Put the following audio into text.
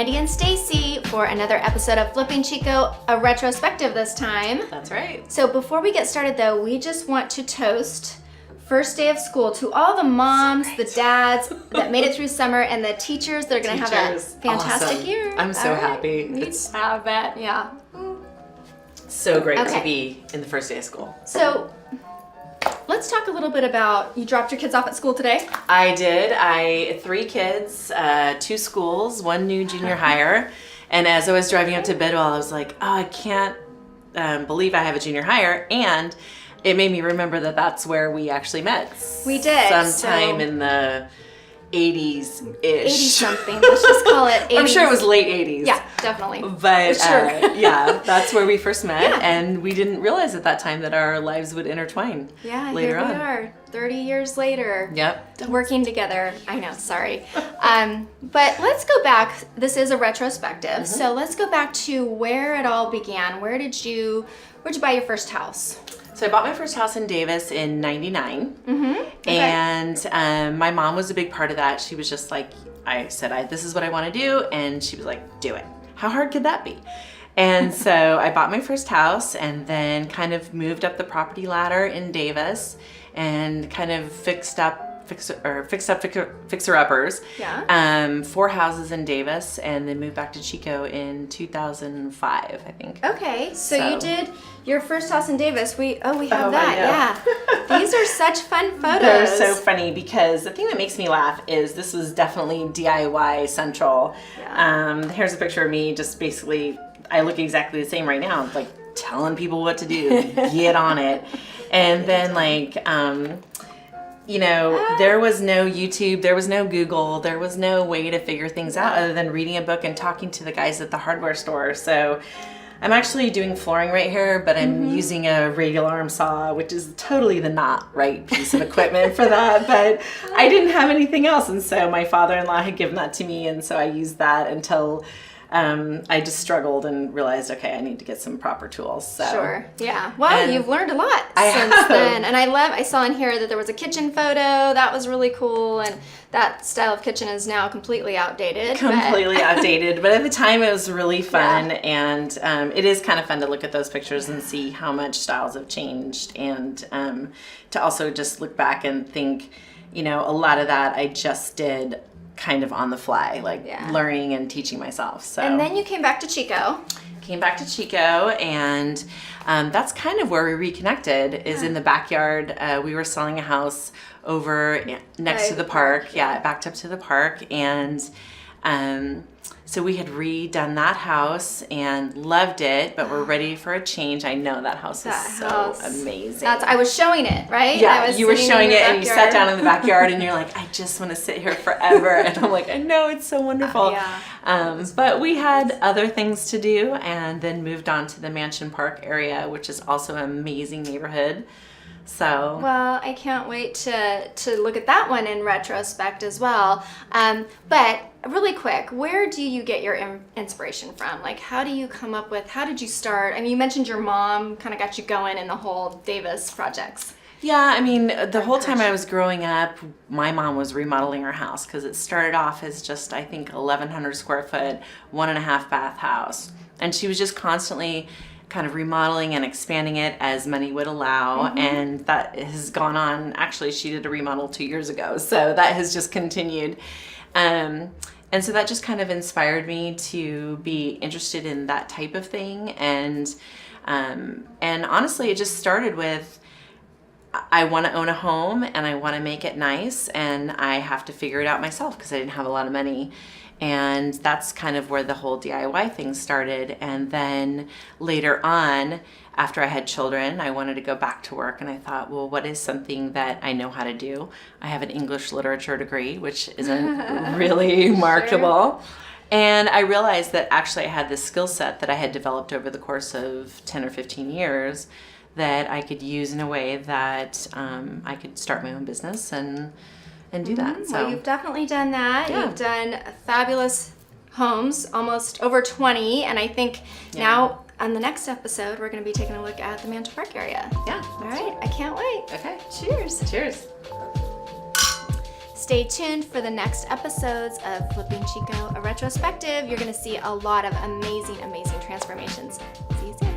Andy and Stacy for another episode of Flipping Chico, a retrospective this time. That's right. So before we get started though, we just want to toast first day of school to all the moms, the dads that made it through summer, and the teachers that are going to have a fantastic awesome. year. I'm so happy. It's I bet, yeah. So great to be in the first day of school. So let's talk a little bit about, you dropped your kids off at school today? I did. 3 kids, 2 schools, 1 new junior hire. And as I was driving up to Bidwell, I was like, oh, I can't believe I have a junior hire. And it made me remember that that's where we actually met. We did. Sometime in the 80s-ish. 80-something. Let's just call it 80s. I'm sure it was late 80s. Yeah, definitely. But yeah, that's where we first met. Yeah. And we didn't realize at that time that our lives would intertwine later here on. we are, 30 years later. Yep. Working together. I know, sorry. But let's go back. This is a retrospective. So let's go back to where it all began. Where'd you buy your first house? So I bought my first house in Davis in 99. Okay. And my mom was a big part of that. She was just like, I said, this is what I want to do. And she was like, do it. How hard could that be? And so I bought my first house and then kind of moved up the property ladder in Davis and kind of fixer-uppers. Yeah. 4 houses in Davis and then moved back to Chico in 2005, I think. Okay, so you did your first house in Davis. We have I that. Yeah. These are such fun photos. They're so funny because the thing that makes me laugh is this was definitely DIY central. Yeah. Here's a picture of me just basically, I look exactly the same right now, like telling people what to do, get on it. And then there was no YouTube, there was no Google, there was no way to figure things out other than reading a book and talking to the guys at the hardware store. So I'm actually doing flooring right here, but I'm using a radial arm saw, which is totally the not right piece of equipment for that. But I didn't have anything else. And so my father-in-law had given that to me. And so I used that until I just struggled and realized, okay, I need to get some proper tools. So. Sure. Yeah. Well, you've learned a lot since then. And I saw in here that there was a kitchen photo. That was really cool. And that style of kitchen is now completely outdated. Outdated. But at the time it was really fun. Yeah. And it is kind of fun to look at those pictures and see how much styles have changed. And to also just look back and think, a lot of that I just did kind of on the fly, learning and teaching myself. So. And then you came back to Chico. And that's kind of where we reconnected, is in the backyard. We were selling a house over next to the park. Yeah, it backed up to the park. And so we had redone that house and loved it, but we're ready for a change. I know that house is so amazing. I was showing it, right? Yeah, you were showing it and you sat down in the backyard and you're like, I just want to sit here forever. And I'm like, I know, it's so wonderful. But we had other things to do and then moved on to the Mansion Park area, which is also an amazing neighborhood. So well, I can't wait to look at that one in retrospect as well. But really quick, where do you get your inspiration from? Like, how do you come up with? How did you start? I mean, you mentioned your mom kind of got you going in the whole Davis projects. Yeah, I mean, the whole time I was growing up, my mom was remodeling her house because it started off as just, I think, 1,100 square foot, 1.5 bath house, and she was just constantly kind of remodeling and expanding it as money would allow. And that has gone on. Actually, she did a remodel 2 years ago. So that has just continued. And so that just kind of inspired me to be interested in that type of thing. And honestly, it just started with, I want to own a home and I want to make it nice and I have to figure it out myself because I didn't have a lot of money. And that's kind of where the whole DIY thing started. And then later on, after I had children, I wanted to go back to work. And I thought, well, what is something that I know how to do? I have an English literature degree, which isn't really marketable. And I realized that actually I had this skill set that I had developed over the course of 10 or 15 years that I could use in a way that I could start my own business and do that. So well, you've definitely done that. Yeah. You've done fabulous homes, almost over 20, and I think now on the next episode we're going to be taking a look at the Mansion Park area. Yeah. All right, I can't wait. Okay. Cheers. Cheers. Stay tuned for the next episodes of Flipping Chico, a retrospective. You're going to see a lot of amazing, amazing transformations. See you soon.